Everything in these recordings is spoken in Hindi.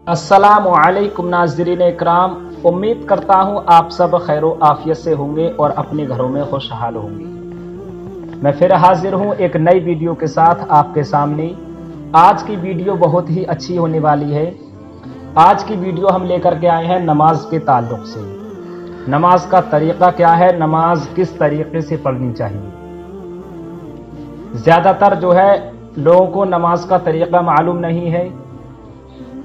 अस्सलामुअलैकुम नाज़रीन इकराम, उम्मीद करता हूँ आप सब खैर आफियत से होंगे और अपने घरों में खुशहाल होंगे। मैं फिर हाजिर हूँ एक नई वीडियो के साथ आपके सामने। आज की वीडियो बहुत ही अच्छी होने वाली है। आज की वीडियो हम लेकर के आए हैं नमाज के ताल्लुक से। नमाज का तरीक़ा क्या है, नमाज किस तरीक़े से पढ़नी चाहिए। ज़्यादातर जो है लोगों को नमाज का तरीक़ा मालूम नहीं है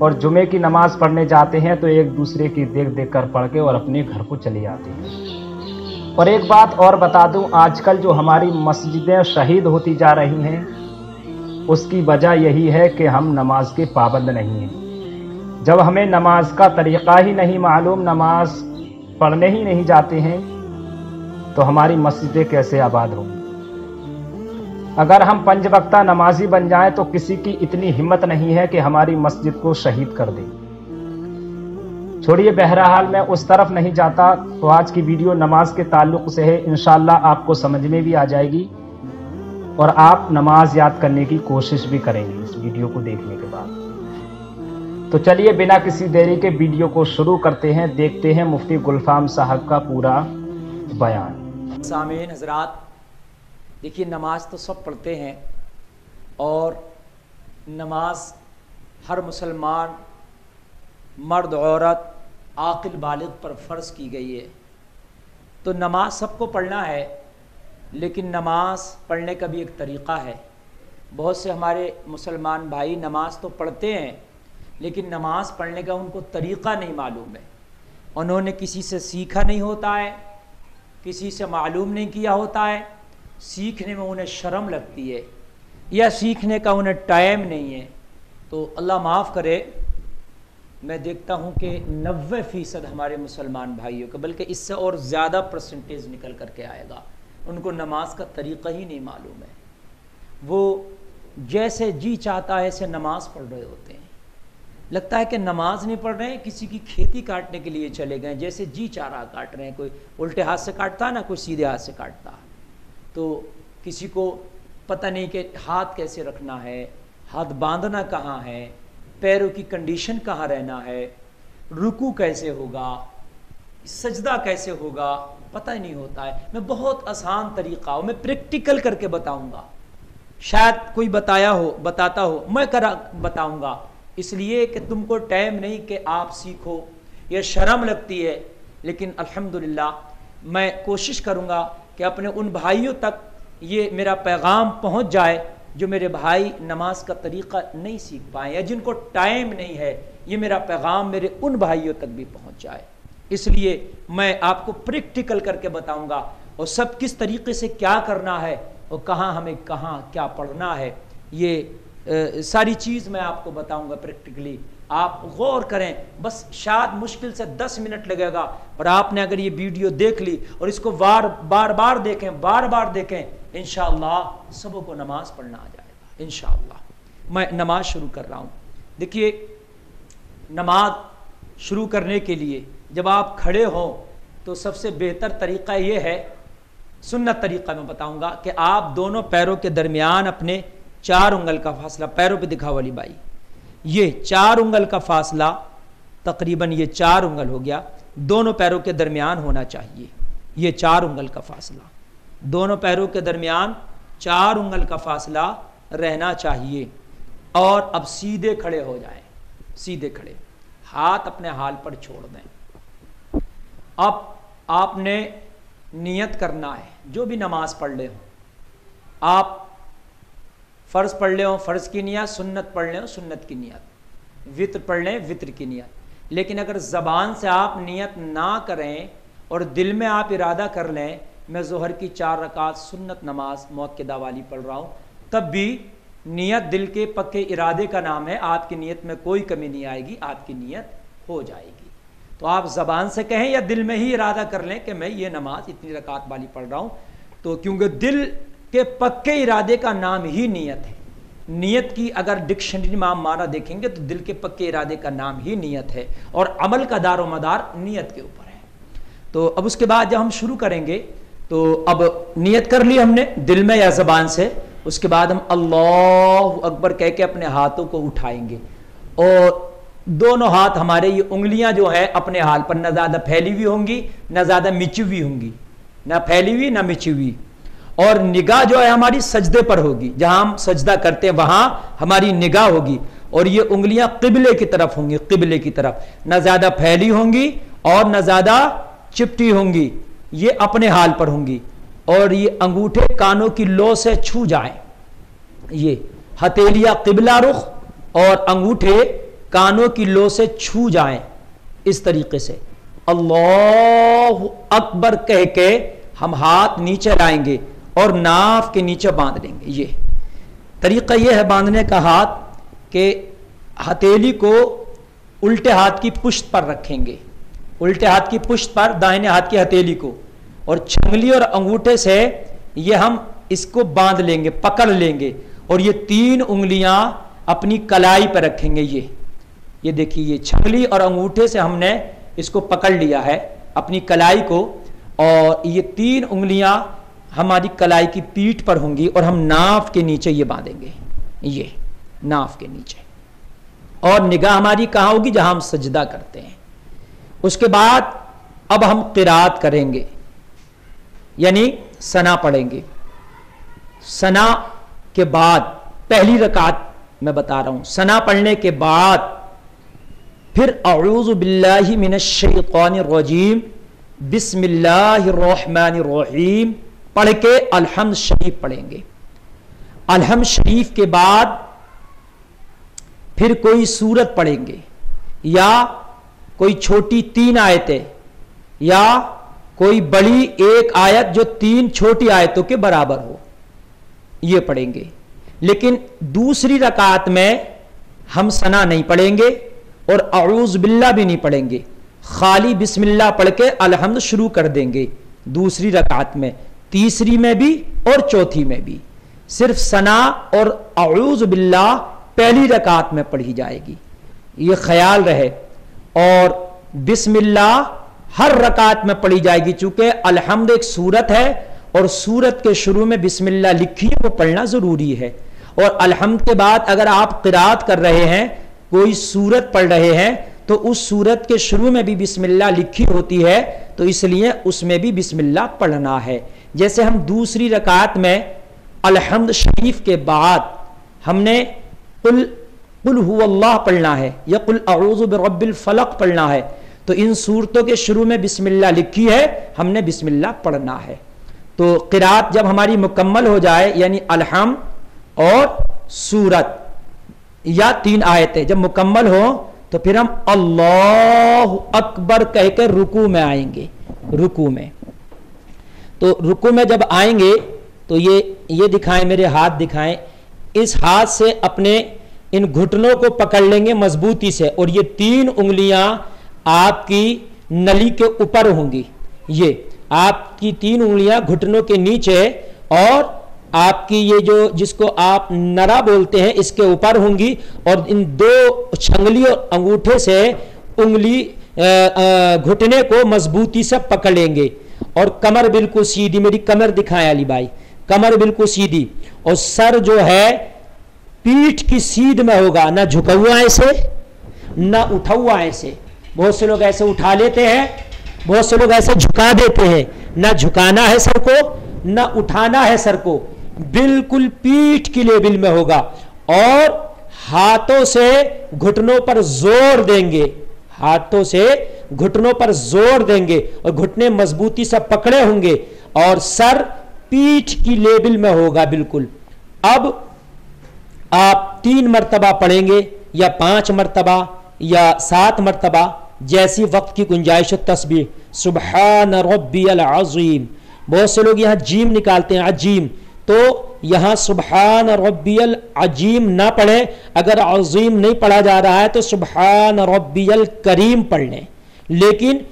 और जुमे की नमाज पढ़ने जाते हैं तो एक दूसरे की देख देख कर पढ़ के और अपने घर को चले जाते हैं। और एक बात और बता दूं, आजकल जो हमारी मस्जिदें शहीद होती जा रही हैं उसकी वजह यही है कि हम नमाज के पाबंद नहीं हैं। जब हमें नमाज का तरीक़ा ही नहीं मालूम, नमाज पढ़ने ही नहीं जाते हैं, तो हमारी मस्जिदें कैसे आबाद होंगी। अगर हम 5 वक्ता नमाजी बन जाएं तो किसी की इतनी हिम्मत नहीं है कि हमारी मस्जिद को शहीद कर दे। छोड़िए, बहरहाल मैं उस तरफ नहीं जाता। तो आज की वीडियो नमाज के ताल्लुक से है, इंशाअल्लाह आपको समझ में भी आ जाएगी और आप नमाज याद करने की कोशिश भी करेंगे इस वीडियो को देखने के बाद। तो चलिए बिना किसी देरी के वीडियो को शुरू करते हैं, देखते हैं मुफ्ती गुलफाम साहब का पूरा बयान। सामीन हजरात, देखिए नमाज तो सब पढ़ते हैं और नमाज हर मुसलमान मर्द औरत आकिल बालिग पर फ़र्ज़ की गई है। तो नमाज सबको पढ़ना है, लेकिन नमाज पढ़ने का भी एक तरीक़ा है। बहुत से हमारे मुसलमान भाई नमाज तो पढ़ते हैं लेकिन नमाज पढ़ने का उनको तरीक़ा नहीं मालूम है। उन्होंने किसी से सीखा नहीं होता है, किसी से मालूम नहीं किया होता है, सीखने में उन्हें शर्म लगती है या सीखने का उन्हें टाइम नहीं है। तो अल्लाह माफ़ करे, मैं देखता हूँ कि 90% हमारे मुसलमान भाइयों का, बल्कि इससे और ज़्यादा परसेंटेज निकल करके आएगा, उनको नमाज का तरीक़ा ही नहीं मालूम है। वो जैसे जी चाहता है ऐसे नमाज पढ़ रहे होते हैं। लगता है कि नमाज नहीं पढ़ रहे हैं, किसी की खेती काटने के लिए चले गए, जैसे जी चारा काट रहे हैं। कोई उल्टे हाथ से काटता ना, कोई सीधे हाथ से काटता। तो किसी को पता नहीं कि हाथ कैसे रखना है, हाथ बांधना कहाँ है, पैरों की कंडीशन कहाँ रहना है, रुकू कैसे होगा, सजदा कैसे होगा, पता ही नहीं होता है। मैं बहुत आसान तरीक़ा हो, मैं प्रैक्टिकल करके बताऊंगा। शायद कोई बताता हो, मैं बताऊंगा, इसलिए कि तुमको टाइम नहीं कि आप सीखो, यह शर्म लगती है। लेकिन अल्हम्दुलिल्लाह मैं कोशिश करूंगा कि अपने उन भाइयों तक ये मेरा पैगाम पहुंच जाए जो मेरे भाई नमाज का तरीक़ा नहीं सीख पाए या जिनको टाइम नहीं है। ये मेरा पैगाम मेरे उन भाइयों तक भी पहुंच जाए, इसलिए मैं आपको प्रैक्टिकल करके बताऊंगा और सब किस तरीके से क्या करना है और कहाँ हमें कहाँ क्या पढ़ना है। ये सारी चीज़ मैं आपको बताऊंगा प्रैक्टिकली। आप गौर करें, बस शायद मुश्किल से 10 मिनट लगेगा, और आपने अगर ये वीडियो देख ली और इसको बार बार देखें, इंशाअल्लाह सबको नमाज पढ़ना आ जाएगा इंशाअल्लाह। मैं नमाज शुरू कर रहा हूँ। देखिए, नमाज शुरू करने के लिए जब आप खड़े हों तो सबसे बेहतर तरीक़ा ये है, सुन्नत तरीक़ा मैं बताऊँगा, कि आप दोनों पैरों के दरमियान अपने 4 उंगल का फासला, पैरों पे दिखा वाली बाई, ये 4 उंगल का फासला, तकरीबन ये 4 उंगल हो गया, दोनों पैरों के दरमियान होना चाहिए। ये 4 उंगल का फासला, दोनों पैरों के दरमियान 4 उंगल का फासला रहना चाहिए। और अब सीधे खड़े हो जाएं, सीधे खड़े, हाथ अपने हाल पर छोड़ दें। अब आपने नियत करना है, जो भी नमाज पढ़ ले हो, आप फ़र्ज़ पढ़ ले हो फ़र्ज़ की नियत, सुन्नत पढ़ ले हो सुन्नत की नियत, वित्र पढ़ लें वित्र की नियत। लेकिन अगर ज़बान से आप नियत ना करें और दिल में आप इरादा कर लें, मैं ज़ोहर की 4 रकात सुन्नत नमाज मुअक्कदा वाली पढ़ रहा हूँ, तब भी नियत दिल के पक्के इरादे का नाम है। आपकी नियत में कोई कमी नहीं आएगी, आपकी नियत हो जाएगी। तो आप ज़बान से कहें या दिल में ही इरादा कर लें कि मैं ये नमाज इतनी रकात वाली पढ़ रहा हूँ, तो क्योंकि दिल के पक्के इरादे का नाम ही नियत है। नियत की अगर डिक्शनरी में आप माना देखेंगे तो दिल के पक्के इरादे का नाम ही नियत है और अमल का दारो मदार नियत के ऊपर है। तो अब उसके बाद जब हम शुरू करेंगे तो अब नियत कर ली हमने दिल में या ज़बान से, उसके बाद हम अल्लाह अकबर कह के अपने हाथों को उठाएंगे और दोनों हाथ हमारे, ये उंगलियां जो है अपने हाल पर, ना ज़्यादा फैली हुई होंगी ना ज़्यादा मिची हुई होंगी, ना फैली हुई ना मिची हुई। और निगाह जो है हमारी सजदे पर होगी, जहां हम सजदा करते हैं वहां हमारी निगाह होगी। और ये उंगलियां किबले की तरफ होंगी, किबले की तरफ, ना ज़्यादा फैली होंगी और ना ज़्यादा चिपटी होंगी, ये अपने हाल पर होंगी। और ये अंगूठे कानों की लो से छू जाएं, ये हथेलियां किबला रुख और अंगूठे कानों की लो से छू जाएं, इस तरीके से अल्लाह अकबर कह के हम हाथ नीचे लाएंगे और नाफ के नीचे बांध लेंगे। ये तरीका ये है बांधने का हाथ कि हथेली को उल्टे हाथ की पुश्त पर रखेंगे, उल्टे हाथ की पुश्त पर दाहिने हाथ की हथेली को, और छंगली और अंगूठे से ये हम इसको बांध लेंगे, पकड़ लेंगे। और ये 3 उंगलियां अपनी कलाई पर रखेंगे। ये देखिए, ये छंगली और अंगूठे से हमने इसको पकड़ लिया है अपनी कलाई को, और ये 3 उंगलियां हमारी कलाई की पीठ पर होंगी और हम नाफ के नीचे ये बांधेंगे, ये नाफ के नीचे। और निगाह हमारी कहाँ होगी? जहां हम सजदा करते हैं। उसके बाद अब हम क़िरात करेंगे, यानी सना पढ़ेंगे। सना के बाद पहली रकात मैं बता रहा हूं, सना पढ़ने के बाद फिर अऊज़ु बिल्लाहि मिनश शैतानिर रजीम बिस्मिल्लाहिर रहमानिर रहीम पढ़ के अलहम्द शरीफ पढ़ेंगे। अलहम्द शरीफ के बाद फिर कोई सूरत पढ़ेंगे, या कोई छोटी 3 आयतें, या कोई बड़ी 1 आयत जो 3 छोटी आयतों के बराबर हो, ये पढ़ेंगे। लेकिन दूसरी रकात में हम सना नहीं पढ़ेंगे और अऊज़ बिल्लाह भी नहीं पढ़ेंगे, खाली बिस्मिल्लाह पढ़ के अलहम्द शुरू कर देंगे दूसरी रकात में, तीसरी में भी और चौथी में भी। सिर्फ सना और अऊज़ बिल्लाह पहली रकात में पढ़ी जाएगी, ये ख्याल रहे। और बिस्मिल्लाह हर रकात में पढ़ी जाएगी, चूंकि अलहम्द एक सूरत है और सूरत के शुरू में बिस्मिल्लाह लिखी है, वो पढ़ना जरूरी है। और अलहम्द के बाद अगर आप क़िरात कर रहे हैं, कोई सूरत पढ़ रहे हैं, तो उस सूरत के शुरू में भी बिस्मिल्लाह लिखी होती है, तो इसलिए उसमें भी बिस्मिल्लाह पढ़ना है। जैसे हम दूसरी रकात में अलहम्द शरीफ के बाद हमने कुल हुवल्लाह पढ़ना है या कुल अऊज़ु बिरब्बिल फलक पढ़ना है, तो इन सूरतों के शुरू में बिस्मिल्लाह लिखी है, हमने बिस्मिल्लाह पढ़ना है। तो क़िरात जब हमारी मुकम्मल हो जाए, यानी अलहम्द और सूरत या 3 आयतें जब मुकम्मल हो, तो फिर हम अल्लाह अकबर कह के रुकू में आएंगे। रुकू में, तो रुकू में जब आएंगे तो ये दिखाएं, मेरे हाथ दिखाएं, इस हाथ से अपने इन घुटनों को पकड़ लेंगे मजबूती से, और ये 3 उंगलियां आपकी नली के ऊपर होंगी। ये आपकी 3 उंगलियां घुटनों के नीचे और आपकी ये जो जिसको आप नरा बोलते हैं इसके ऊपर होंगी, और इन 2 छंगली और अंगूठे से उंगली घुटने को मजबूती से पकड़ेंगे। और कमर बिल्कुल सीधी, मेरी कमर दिखाएं अली भाई, कमर बिल्कुल सीधी, और सर जो है पीठ की सीध में होगा, ना झुका हुआ ऐसे ना उठा हुआ ऐसे। बहुत से लोग ऐसे उठा लेते हैं, बहुत से लोग ऐसे झुका देते हैं। ना झुकाना है सर को ना उठाना है सर को, बिल्कुल पीठ की लेवल में होगा। और हाथों से घुटनों पर जोर देंगे, हाथों से घुटनों पर जोर देंगे और घुटने मजबूती से पकड़े होंगे, और सर पीठ की लेवल में होगा बिल्कुल। अब आप 3 मरतबा पढ़ेंगे या 5 मरतबा या 7 मरतबा, जैसी वक्त की गुंजाइश तस्बीह सुबहान रब्बियल अज़ीम। बहुत से लोग यहाँ जीम निकालते हैं, अजीम, तो यहाँ सुबहान रब्बियल अजीम ना पढ़े। अगर अजीम नहीं पढ़ा जा रहा है तो सुबहान रब्बियल करीम पढ़ लें, लेकिन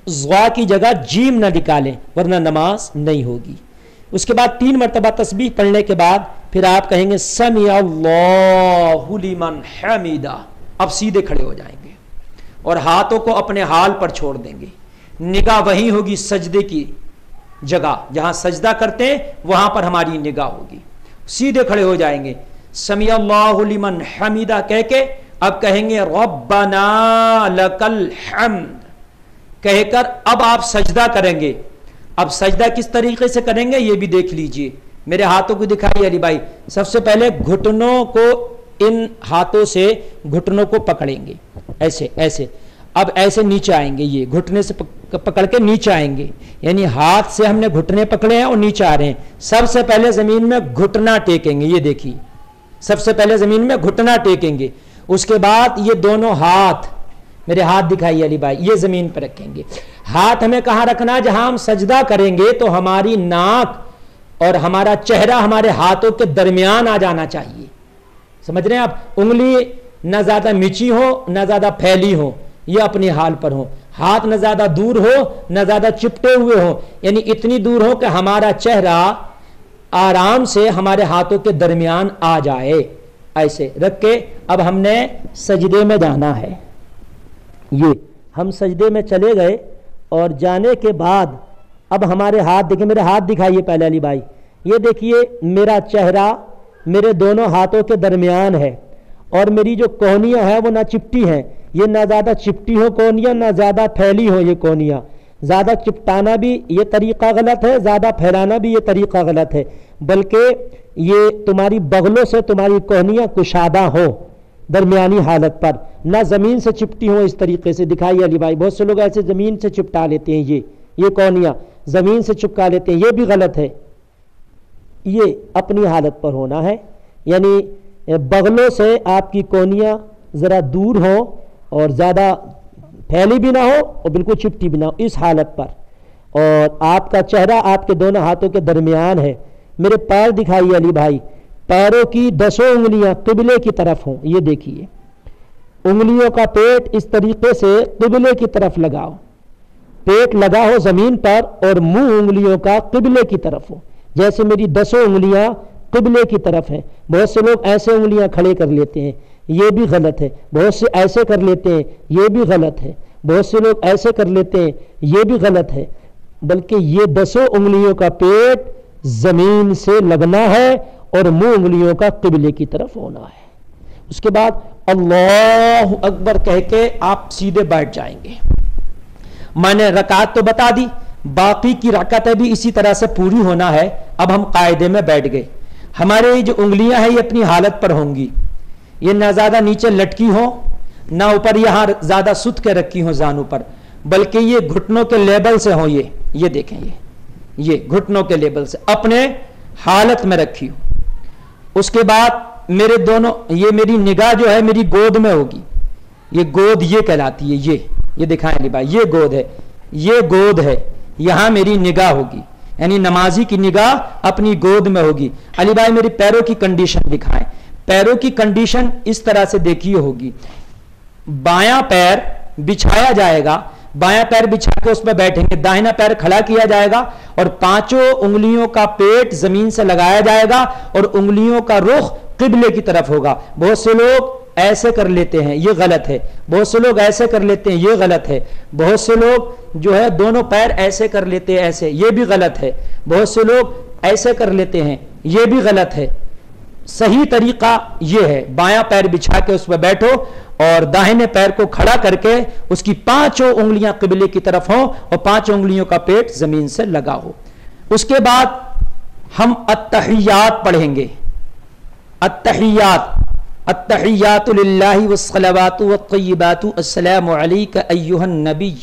ज़्वा की जगह जीम ना निकालें, वरना नमाज नहीं होगी। उसके बाद 3 मरतबा तस्बीह पढ़ने के बाद फिर आप कहेंगे समी अल्लाहु लिमन हमीदा। अब सीधे खड़े हो जाएंगे और हाथों को अपने हाल पर छोड़ देंगे। निगाह वहीं होगी सजदे की जगह, जहां सजदा करते हैं वहां पर हमारी निगाह होगी। सीधे खड़े हो जाएंगे, समी अल्लाहु लिमन हमीदा कह के अब कहेंगे रब्बना लकल हम्द कहकर अब आप सजदा करेंगे। अब सजदा किस तरीके से करेंगे ये भी देख लीजिए। मेरे हाथों को दिखाइए अली भाई। सबसे पहले घुटनों को, इन हाथों से घुटनों को पकड़ेंगे ऐसे ऐसे। अब ऐसे नीचे आएंगे, ये घुटने से पकड़ के नीचे आएंगे, यानी हाथ से हमने घुटने पकड़े हैं और नीचे आ रहे हैं। सबसे पहले जमीन में घुटना टेकेंगे, ये देखिए, सबसे पहले जमीन में घुटना टेकेंगे। उसके बाद ये दोनों हाथ, मेरे हाथ दिखाइए अली भाई, ये जमीन पर रखेंगे। हाथ हमें कहां रखना है? जहां हम सजदा करेंगे तो हमारी नाक और हमारा चेहरा हमारे हाथों के दरमियान आ जाना चाहिए। समझ रहे हैं आप? उंगली ना ज्यादा नीची हो ना ज्यादा फैली हो, ये अपने हाल पर हो। हाथ न ज्यादा दूर हो न ज्यादा चिपटे हुए हो, यानी इतनी दूर हो कि हमारा चेहरा आराम से हमारे हाथों के दरमियान आ जाए। ऐसे रख के अब हमने सजदे में जाना है। ये हम सजदे में चले गए और जाने के बाद अब हमारे हाथ देखिए, मेरे हाथ दिखाइए पहले अली भाई। ये देखिए मेरा चेहरा मेरे दोनों हाथों के दरमियान है और मेरी जो कोहनियां है वो ना चिपटी हैं। ये ना ज़्यादा चिपटी हो कोहनियां ना ज़्यादा फैली हो ये कोहनियां। ज़्यादा चिपटाना भी ये तरीक़ा गलत है, ज़्यादा फैलाना भी ये तरीक़ा गलत है, बल्कि ये तुम्हारी बगलों से तुम्हारी कोहनियां कुशादा हो दरमियानी हालत पर, ना ज़मीन से चिपटी हो। इस तरीके से दिखाइए अली भाई। बहुत से लोग ऐसे ज़मीन से चिपटा लेते हैं, ये कोहनियां ज़मीन से चिपका लेते हैं, ये भी गलत है। ये अपनी हालत पर होना है, यानी बगलों से आपकी कोहनियां ज़रा दूर हो और ज़्यादा फैली भी ना हो और बिल्कुल चिपटी भी ना हो, इस हालत पर। और आपका चेहरा आपके दोनों हाथों के दरमियान है। मेरे पैर दिखाइए अली भाई। पैरों की 10 उंगलियां किबले की तरफ हों। ये देखिए, उंगलियों का पेट इस तरीके से किबले की तरफ लगाओ, पेट लगा हो ज़मीन पर और मुंह उंगलियों का किबले की तरफ हो। जैसे मेरी 10 उंगलियां किबले की तरफ हैं। बहुत से लोग ऐसे उंगलियां खड़े कर लेते हैं, ये भी गलत है। बहुत से ऐसे कर लेते हैं, ये भी गलत है। बहुत से लोग ऐसे कर लेते हैं, ये भी गलत है। बल्कि ये 10 उंगलियों का पेट जमीन से लगना है और मुंह उंगलियों का किबले की तरफ होना है। उसके बाद अल्लाह अकबर कह के आप सीधे बैठ जाएंगे। मैंने रकात तो बता दी, बाकी की रकातें भी इसी तरह से पूरी होना है। अब हम कायदे में बैठ गए। हमारे जो उंगलियां हैं ये अपनी हालत पर होंगी, ये ना ज्यादा नीचे लटकी हो ना ऊपर यहां ज्यादा सुत के रखी हो जानू पर, बल्कि ये घुटनों के लेवल से हो। ये देखें, ये घुटनों के लेवल से अपने हालत में रखी हो। उसके बाद मेरे दोनों, ये मेरी निगाह जो है मेरी गोद में होगी। ये गोद ये कहलाती है। ये दिखाएं अली भाई, ये गोद है, ये गोद है, यहां मेरी निगाह होगी, यानी नमाजी की निगाह अपनी गोद में होगी। अली भाई मेरी पैरों की कंडीशन दिखाएं। पैरों की कंडीशन इस तरह से देखिए होगी। बायां पैर बिछाया जाएगा, बायां पैर बिछा के उस पर बैठेंगे, दाहिना पैर खड़ा किया जाएगा और 5 उंगलियों का पेट जमीन से लगाया जाएगा और उंगलियों का रुख किबले की तरफ होगा। बहुत से लोग ऐसे कर लेते हैं, ये गलत है। बहुत से लोग ऐसे कर लेते हैं, ये गलत है। बहुत से लोग जो है दोनों पैर ऐसे कर लेते हैं, ऐसे, ये भी गलत है। बहुत से लोग ऐसे कर लेते हैं, ये भी गलत है। सही तरीका यह है, बायां पैर बिछा के उस पर बैठो और दाहिने पैर को खड़ा करके उसकी 5 उंगलियां किबले की तरफ हो और 5 उंगलियों का पेट जमीन से लगा हो। उसके बाद हम अत्तहियात पढ़ेंगे। अत्तहियातु लिल्लाहि वस्सलावातु वत्तय्यिबातु अस्सलामु अलैका अय्युहन नबी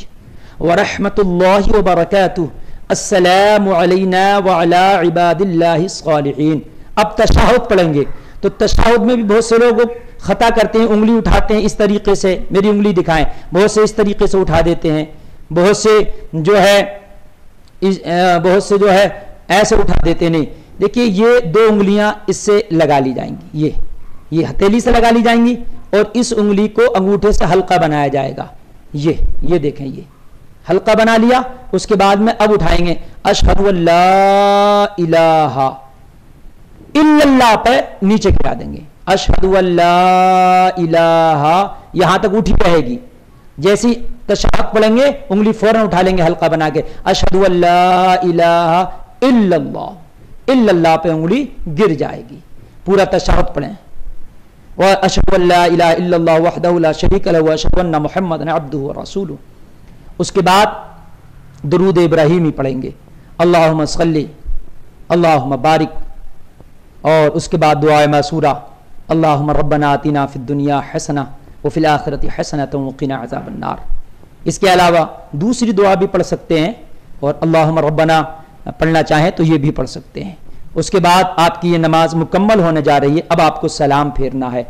व रहमतुल्लाहि व बरकातुहू अस्सलामु अलैना व अला इबादिल्लाहिस सालिहीन। अब तशहुद पढ़ेंगे। तो तशहुद में भी बहुत से लोग खता करते हैं, उंगली उठाते हैं इस तरीके से। मेरी उंगली दिखाएं। बहुत से इस तरीके से उठा देते हैं, बहुत से जो है ऐसे उठा देते नहीं। देखिए ये 2 उंगलियां इससे लगा ली जाएंगी, ये हथेली से लगा ली जाएंगी और इस उंगली को अंगूठे से हल्का बनाया जाएगा। ये देखें, ये हल्का बना लिया। उसके बाद में अब उठाएंगे अशहदु अल्ला इलाहा इल्लल्लाह पे नीचे गिरा देंगे। अशहदु अल्ला इलाहा यहां तक उठी रहेगी। जैसी तशहद पढ़ेंगे उंगली फौरन उठा लेंगे हल्का बना के। अशहदु अल्ला इलाहा इल्लल्लाह, इल्लल्लाह पे उंगली गिर जाएगी। पूरा तशहद पढ़ें। व अशहदु अल्ला इलाहा इल्लल्लाह वहदहु ला शरीका लहु व अशहदु अन्ना मुहम्मदन अब्दुहु व रसूलुहु। उसके बाद दुरूद इब्राहीमी पढ़ेंगे, अल्लाहुम्मा सल्ली अल्लाहुम्मा बारिक, और उसके बाद दुआ मासूरा, अल्लाहुम्मा रब्बना आतिना फिद दुनिया हसना व फिल आखिरति हसनतन व क़िना अज़ाबन नार। इसके अलावा दूसरी दुआ भी पढ़ सकते हैं, और अल्लाहुम्मा रब्बना पढ़ना चाहें तो ये भी पढ़ सकते हैं। उसके बाद आपकी ये नमाज मुकम्मल होने जा रही है। अब आपको सलाम फेरना है,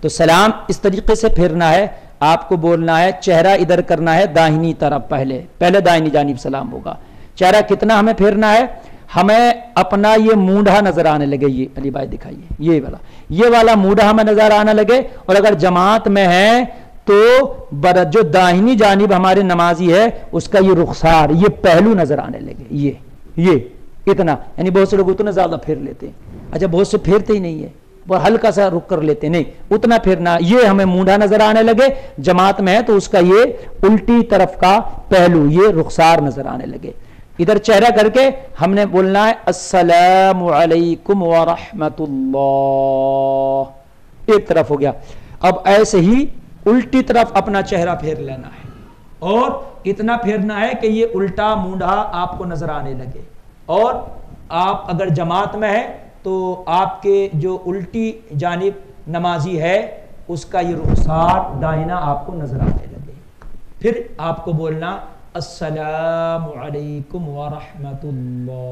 तो सलाम इस तरीके से फेरना है, आपको बोलना है, चेहरा इधर करना है दाहिनी तरफ, पहले दाहिनी जानिब सलाम होगा। चेहरा कितना हमें फेरना है, हमें अपना ये मूंढा नजर आने लगे, ये अली भाई दिखाइए, ये वाला मूंढा हमें नजर आने लगे। और अगर जमात में है तो जो दाहिनी जानिब हमारे नमाजी है उसका ये रुखसार, ये पहलू नजर आने लगे, ये इतना, यानी बहुत से लोग उतना ज्यादा फेर लेते हैं। अच्छा, बहुत से फेरते ही नहीं है, वो हल्का सा रुक कर लेते, नहीं उतना फेरना। ये हमें मूंढा नजर आने लगे, जमात में है तो उसका ये उल्टी तरफ का पहलू, ये रुखसार नजर आने लगे। इधर चेहरा करके हमने बोलना है अस्सलामु अलैकुम व रहमतुल्लाह, एक तरफ हो गया। अब ऐसे ही उल्टी तरफ अपना चेहरा फेर लेना है, और इतना फेरना है कि ये उल्टा मूंढा आपको नजर आने लगे। और आप अगर जमात में है तो आपके जो उल्टी जानिब नमाजी है उसका ये रुखसार दाहिना आपको नजर आने लगे। फिर आपको बोलना अस्सलामु अलैकुम व रहमतुल्लाह।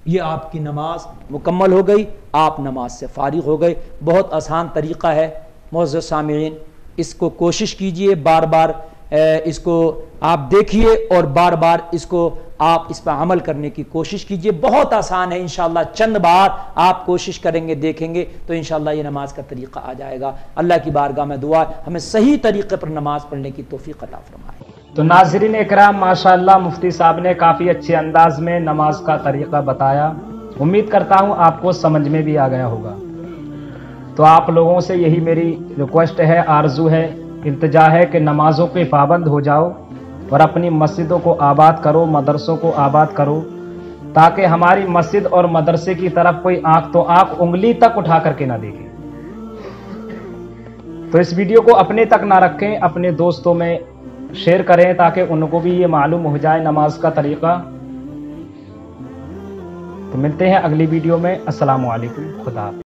ये आपकी नमाज मुकम्मल हो गई, आप नमाज से फारिग हो गए। बहुत आसान तरीक़ा है मुअज़्ज़ज़ सामिईन, इसको कोशिश कीजिए, बार बार इसको आप देखिए और बार बार इसको आप इस पर अमल करने की कोशिश कीजिए। बहुत आसान है, इंशाअल्लाह चंद बार आप कोशिश करेंगे, देखेंगे तो इंशाअल्लाह ये नमाज का तरीका आ जाएगा। अल्लाह की बारगाह में दुआ हमें सही तरीके पर नमाज पढ़ने की तौफीक अता फरमाए। तो नाज़रीन इकराम, माशाअल्लाह मुफ्ती साहब ने काफ़ी अच्छे अंदाज में नमाज का तरीका बताया। उम्मीद करता हूँ आपको समझ में भी आ गया होगा। तो आप लोगों से यही मेरी रिक्वेस्ट है, आरजू है, इल्तिजा है कि नमाजों के पाबंद हो जाओ और अपनी मस्जिदों को आबाद करो, मदरसों को आबाद करो, ताकि हमारी मस्जिद और मदरसे की तरफ कोई आंख तो आंख उंगली तक उठा करके ना देखे। तो इस वीडियो को अपने तक ना रखें, अपने दोस्तों में शेयर करें ताकि उनको भी ये मालूम हो जाए नमाज का तरीका। तो मिलते हैं अगली वीडियो में। अस्सलामु अलैकुम, खुदा हाफ़िज़।